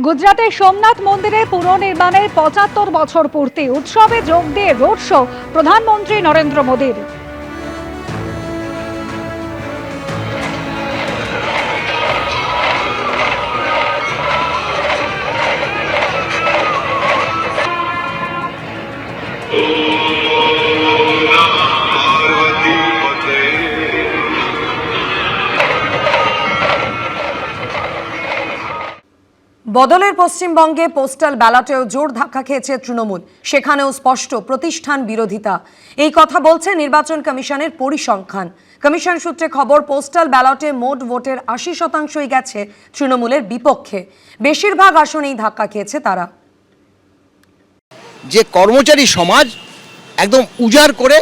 গুজরাটের সোমনাথ মন্দিরে পুনর্নির্মাণের ৭৫ বছর পূর্তি উৎসবে যোগ দিয়ে রোড শো প্রধানমন্ত্রী নরেন্দ্র মোদীর। বদলের পশ্চিমবঙ্গে পোস্টাল ব্যালটেও জোর ধাক্কা খেয়েছে তৃণমূল, সেখানেও স্পষ্ট প্রতিষ্ঠান বিরোধিতা। এই কথা বলছে নির্বাচন কমিশনের পরিসংখ্যান। কমিশন সূত্রে খবর, পোস্টাল ব্যালটে মোট ভোটের ৮০%ই গেছে তৃণমূলের বিপক্ষে। বেশিরভাগ আসনেই ধাক্কা খেয়েছে তারা। যে কর্মচারী সমাজ একদম উজাড় করে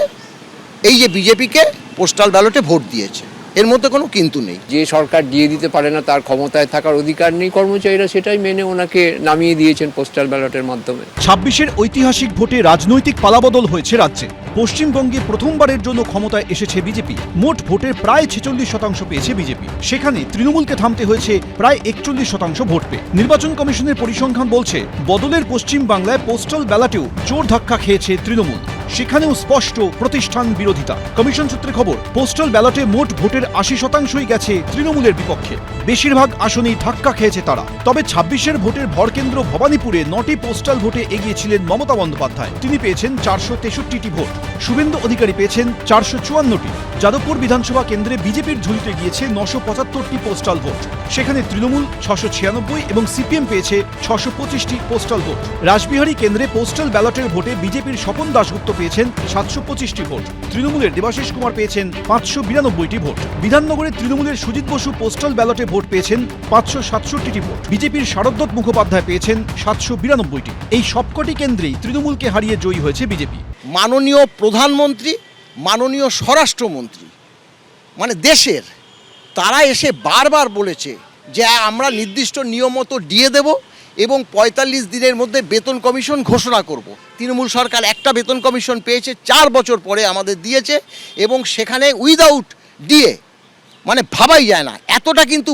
এই যে বিজেপিকে পোস্টাল ব্যালটে ভোট দিয়েছে, এর মধ্যে কোনো কিন্তু নেই। যে সরকার দিয়ে দিতে পারে না, তার ক্ষমতায় থাকার অধিকার নেই, কর্মচারীরা সেটাই মেনে ওনাকে নামিয়ে দিয়েছেন পোস্টাল ব্যালটের মাধ্যমে। ২৬-এর ঐতিহাসিক ভোটে রাজনৈতিক পালাবদল হয়েছে রাজ্যে। পশ্চিমবঙ্গে প্রথমবারের জন্য ক্ষমতায় এসেছে বিজেপি। মোট ভোটের প্রায় ৪৬% পেয়েছে বিজেপি। সেখানে তৃণমূলকে থামতে হয়েছে প্রায় ৪১% ভোট পেয়ে। নির্বাচন কমিশনের পরিসংখ্যান বলছে, বদলের পশ্চিমবাংলায় পোস্টাল ব্যালটেও জোর ধাক্কা খেয়েছে তৃণমূল, সেখানেও স্পষ্ট প্রতিষ্ঠান বিরোধিতা। কমিশন সূত্রে খবর, পোস্টাল ব্যালটে মোট ভোটের ৮০%ই গেছে তৃণমূলের বিপক্ষে। বেশিরভাগ আসনেই ধাক্কা খেয়েছে তারা। তবে ২৬-এর ভোটের ভরকেন্দ্র ভবানীপুরে ৯টি পোস্টাল ভোটে এগিয়েছিলেন মমতা বন্দ্যোপাধ্যায়। তিনি পেয়েছেন ৪৬৩টি ভোট। শুভেন্দু অধিকারী পেয়েছেন ৪৫৪টি। যাদবপুর বিধানসভা কেন্দ্রে বিজেপির ঝুলিতে গিয়েছে ৯৭৫টি পোস্টাল ভোট। সেখানে তৃণমূল ৬৯৬ এবং সিপিএম পেয়েছে ৬২৫টি পোস্টাল ভোট। রাসবিহারী কেন্দ্রে পোস্টাল ব্যালটের ভোটে বিজেপির স্বপন দাশগুপ্ত পেয়েছেন ৭২৫টি ভোট। তৃণমূলের দেবাশিস কুমার পেয়েছেন ৫৯২টি ভোট। বিধাননগরে তৃণমূলের সুজিত বসু পোস্টাল ব্যালটে ভোট পেয়েছেন ৫৬৭টি ভোট। বিজেপির শারদত্ত মুখোপাধ্যায় পেয়েছেন ৭৯২টি। এই সবকটি কেন্দ্রেই তৃণমূলকে হারিয়ে জয়ী হয়েছে বিজেপি। মাননীয় প্রধানমন্ত্রী, মাননীয় স্বরাষ্ট্রমন্ত্রী মানে দেশের, তারা এসে বারবার বলেছে যে আমরা নির্দিষ্ট নিয়ম মতো দিয়ে দেব এবং ৪৫ দিনের মধ্যে বেতন কমিশন ঘোষণা করব। তৃণমূল সরকার একটা বেতন কমিশন পেয়েছে, ৪ বছর পরে আমাদের দিয়েছে এবং সেখানে উইদাউট ডিএ, মানে ভাবাই যায় না। এতটা কিন্তু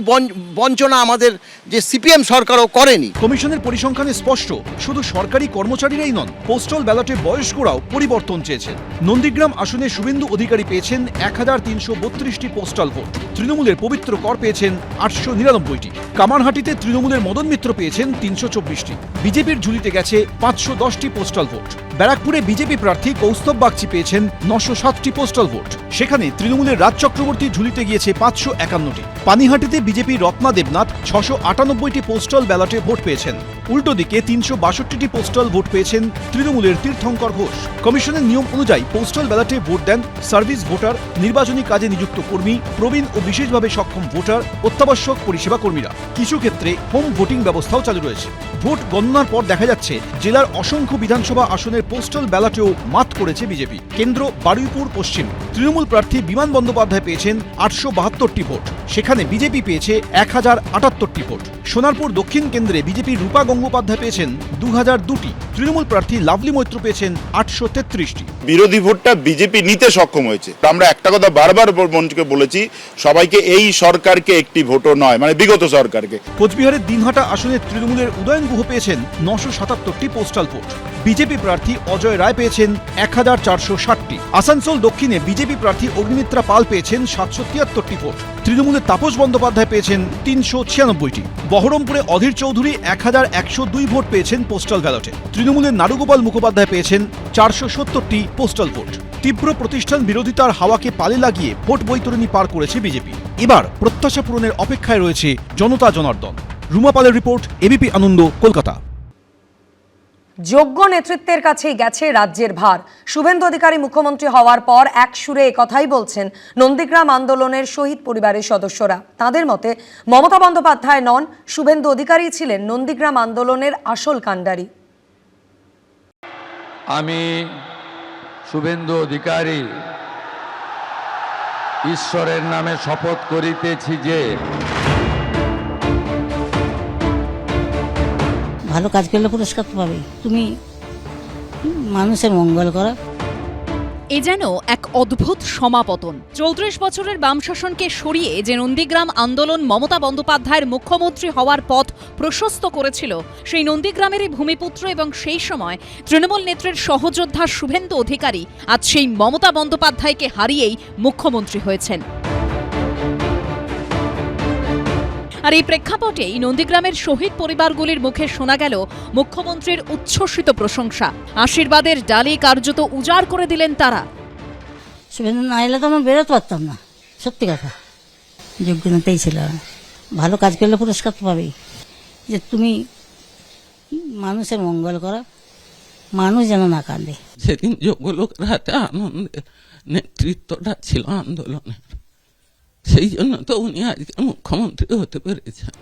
বঞ্চনা আমাদের যে সিপিএম সরকারও করেনি। কমিশনের পরিসংখ্যানে স্পষ্ট, শুধু সরকারি কর্মচারীরাই নন, পোস্টাল ব্যালটে বয়স্করাও পরিবর্তন চেয়েছেন। নন্দীগ্রাম আসনে শুভেন্দু অধিকারী পেয়েছেন ১৩৩২টি পোস্টাল ভোট। তৃণমূলের পবিত্র কর পেয়েছেন ৮৯৯টি। কামারহাটিতে তৃণমূলের মদন মিত্র পেয়েছেন ৩২৪টি। বিজেপির ঝুলিতে গেছে ৫১০টি পোস্টাল ভোট। ব্যারাকপুরে বিজেপি প্রার্থী কৌস্তব বাগচি পেয়েছেন ৯০৭টি পোস্টাল ভোট। সেখানে তৃণমূলের রাজ চক্রবর্তী ঝুলিতে গিয়েছে ৫৫১টি। পানিহাটিতে বিজেপি রত্না দেবনাথ ৬৯৮টি পোস্টাল ব্যালটে ভোট পেয়েছেন। উল্টো দিকে ৩৬২টি পোস্টাল ভোট পেয়েছেন তৃণমূলের তীর্থঙ্কর ঘোষ। কমিশনের নিয়ম অনুযায়ী পোস্টাল ব্যালটে ভোট দেন সার্ভিস ভোটার, নির্বাচনী কাজে নিযুক্ত কর্মী, প্রবীণ ও বিশেষভাবে সক্ষম ভোটার, অত্যাবশ্যক পরিষেবা কর্মীরা। কিছু ক্ষেত্রে হোম ভোটিং ব্যবস্থাও চালু রয়েছে। ভোট গণনার পর দেখা যাচ্ছে, জেলার অসংখ্য বিধানসভা আসনের পোস্টাল ব্যালটেও মাত করেছে বিজেপি। কেন্দ্র বারুইপুর পশ্চিম, তৃণমূল প্রার্থী বিমান বন্দ্যোপাধ্যায় পেয়েছেন ৮৭২টি ভোট। সেখানে বিজেপি পেয়েছে ১০৭৮টি ভোট। সোনারপুর দক্ষিণ কেন্দ্রে বিজেপির রূপা গঙ্গোপাধ্যায় পেয়েছেন ২০০২টি। তৃণমূল প্রার্থী লাভলি মৈত্র পেয়েছেন ৮৩৩টি। বিরোধী ভোটটা বিজেপি নিতে সক্ষম হয়েছে। আমরা একটা কথা বারবার মঞ্চকে বলেছি, সবাইকে এই সরকারকে একটি ভোটও নয়, মানে বিগত সরকারকে। কোচবিহারের দিনহাটা আসনে তৃণমূলের উদয়ন গুহ পেয়েছেন ৯৭৭টি পোস্টাল ভোট। বিজেপি প্রার্থী অজয় রায় পেয়েছেন ১৪৬০টি। আসানসোল দক্ষিণে বিজেপি প্রার্থী অগ্নিমিত্রা পাল পেয়েছেন ৭৭৩টি ভোট। তৃণমূলের তাপস বন্দ্যোপাধ্যায় পেয়েছেন ৩৯৬টি। বহরমপুরে অধীর চৌধুরী ১১০২ ভোট পেয়েছেন পোস্টাল ব্যালটে। তৃণমূলের নারুগোপাল মুখোপাধ্যায় পেয়েছেন ৪৭০টি পোস্টাল ভোট। তীব্র প্রতিষ্ঠান বিরোধিতার হাওয়াকে পালে লাগিয়ে ভোট বৈতরণী পার করেছে বিজেপি। এবার প্রত্যাশা পূরণের অপেক্ষায় রয়েছে জনতা জনার্দন। রুমা পালের রিপোর্ট, এবিপি আনন্দ, কলকাতা। যোগ্য নেতৃত্বের কাছেই গেছে রাজ্যের ভার। শুভেন্দু অধিকারী মুখ্যমন্ত্রী হওয়ার পর এক সুরে একথাই বলছেন নন্দীগ্রাম আন্দোলনের শহীদ পরিবারের সদস্যরা। তাদের মতে মমতা বন্দ্যোপাধ্যায় নন, শুভেন্দু অধিকারী ছিলেন নন্দীগ্রাম আন্দোলনের আসল কাণ্ডারি। আমি শুভেন্দু অধিকারী ঈশ্বরের নামে শপথ করিতেছি যে ভালো কাজ করলে পুরস্কার তো পাবে। তুমি মানুষের মঙ্গল করা। এ যেন এক অদ্ভুত সমাপতন। 34 বছরের বাম শাসনকে সরিয়ে যে নন্দীগ্রাম আন্দোলন মমতা বন্দ্যোপাধ্যায়ের মুখ্যমন্ত্রী হওয়ার পথ প্রশস্ত করেছিল, সেই নন্দীগ্রামেরই ভূমিপুত্র এবং সেই সময় তৃণমূল নেত্রীর সহযোদ্ধা শুভেন্দু অধিকারী আজ সেই মমতা বন্দ্যোপাধ্যায়কে হারিয়েই মুখ্যমন্ত্রী হয়েছেন। আর এই প্রেক্ষাপটেই নন্দীগ্রামের শহীদ পরিবারগুলির মুখে শোনা গেল মুখ্যমন্ত্রীর উচ্ছ্বসিত প্রশংসা। আশীর্বাদের ডালি কার্যত উজাড় করে দিলেন তারা। শুভেন্দু না এলে তো আমি বেরোতে পারতাম না, সত্যি কথা। যোগ্য নেতাই ছিল, ভালো কাজ করলে পুরস্কার তো পাবেই। যে তুমি মানুষের মঙ্গল করো, মানুষ যেন না কাঁদে। সেদিন যোগ্য লোকের হাতে আনন্দের নেতৃত্বটা ছিল আন্দোলনের, সেই জন্য তো উনি আজকে মুখ্যমন্ত্রী হতে পেরেছেন।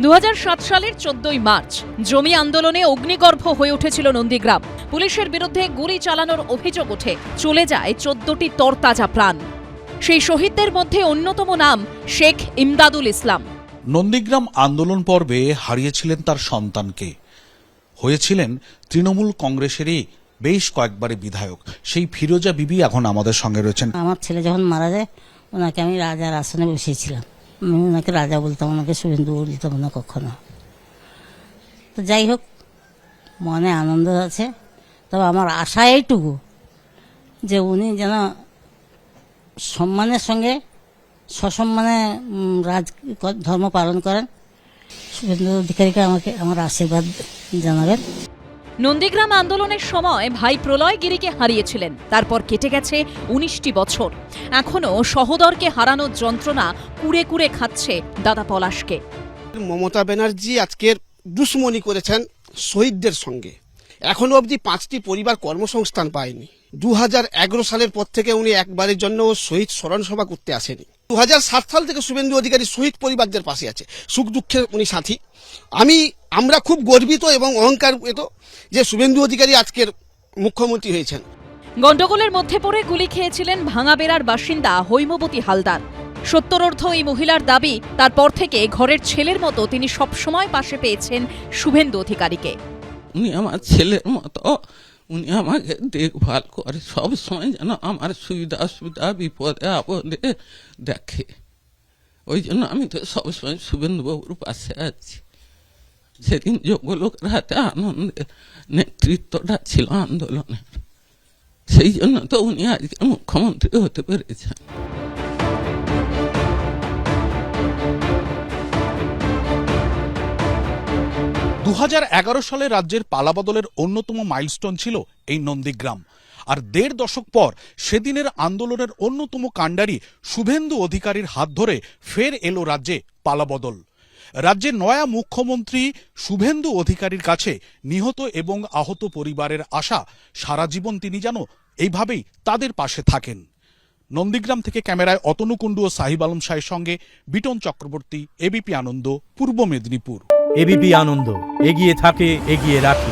2007 সালের 14ই মার্চ জমি আন্দোলনে অগ্নিগর্ভ হয়ে উঠেছিল নন্দীগ্রাম। পুলিশের বিরুদ্ধে গুলি চালানোর অভিযোগ ওঠে, চলে যায় 14টি তরতাজা প্রাণ। সেই শহীদদের মধ্যে অন্যতম নাম শেখ ইমদাদুল ইসলাম। নন্দীগ্রাম আন্দোলন পর্বে হারিয়েছিলেন তার সন্তানকে, হয়েছিলেন তৃণমূল কংগ্রেসেরই বেশ কয়েকবারের বিধায়ক। সেই ফিরোজা বিবি এখন আমাদের সঙ্গে রয়েছেন। আমার ছেলে যখন মারা যায়, ওনাকে আমি রাজার আসনে বসিয়েছিলাম। আমি ওনাকে রাজা বলতাম, ওনাকে শুভেন্দু বলতাম না কখনো। তো যাই হোক, মনে আনন্দ আছে। তবে আমার আশা এইটুকু যে উনি যেন সম্মানের সঙ্গে সসম্মানে ধর্ম পালন করেন। শুভেন্দু অধিকারীকে আমাকে আমার আশীর্বাদ জানাবেন। নন্দীগ্রাম আন্দোলনের সময় ভাই প্রলয় গিরিকে হারিয়েছিলেন, তারপর কেটে গেছে 19টি বছর। এখনো সহোদরকে হারানোর যন্ত্রণা কুড়ে কুড়ে খাচ্ছে দাদা পলাশকে। মমতা ব্যানার্জি আজকের দুশ্মনী করেছেন শহীদদের সঙ্গে। এখনো অবধি 5টি পরিবার কর্মসংস্থান পায়নি। 2011 সালের পর থেকে উনি একবারের জন্য শহীদ স্মরণ সভা করতে আসেনি। 2007 সাল থেকে শুভেন্দু অধিকারী শহীদ পরিবারদের পাশে আছে, সুখ দুঃখে উনি সাথী। আমরা খুব গর্বিত এবং অহংকারিত যে শুভেন্দু অধিকারী আজকের মুখ্যমন্ত্রী হয়েছেন। গন্ডগোলের মধ্যে পড়ে গুলি খেয়েছিলেন ভাঙাবেড়ার বাসিন্দা হৈমবতী হালদার। সত্তরোর্ধ্ব এই মহিলার দাবি, তারপর থেকে ঘরের ছেলের মতো তিনি সবসময় পাশে পেয়েছেন শুভেন্দু অধিকারীকে। উনি আমার ছেলের মতো, উনি আমাকে দেখভাল করে, সবসময় যেন আমার সুবিধা অসুবিধা বিপদে আপদে দেখে। ওই জন্য আমি তো সবসময় শুভেন্দুবাবুর পাশে আছি। সেদিন যোগ্য লোকের হাতে আনন্দের নেতৃত্বটা ছিল আন্দোলনের, সেই জন্য তো উনি আজকে মুখ্যমন্ত্রী হতে পেরেছেন। দু সালে রাজ্যের পালাবদলের অন্যতম মাইলস্টোন ছিল এই নন্দীগ্রাম। আর 1.5 দশক পর সেদিনের আন্দোলনের অন্যতম কাণ্ডারি শুভেন্দু অধিকারীর হাত ধরে ফের এলো রাজ্যে পালাবদল। রাজ্যের নয়া মুখ্যমন্ত্রী শুভেন্দু অধিকারীর কাছে নিহত এবং আহত পরিবারের আশা, সারা জীবন তিনি যেন এইভাবেই তাদের পাশে থাকেন। নন্দীগ্রাম থেকে ক্যামেরায় অতনু কুণ্ডু ও সাহিব আলম শাহের সঙ্গে বিটন চক্রবর্তী, এবিপি আনন্দ, পূর্ব মেদিনীপুর। এবিপি আনন্দ, এগিয়ে থাকে, এগিয়ে রাখে।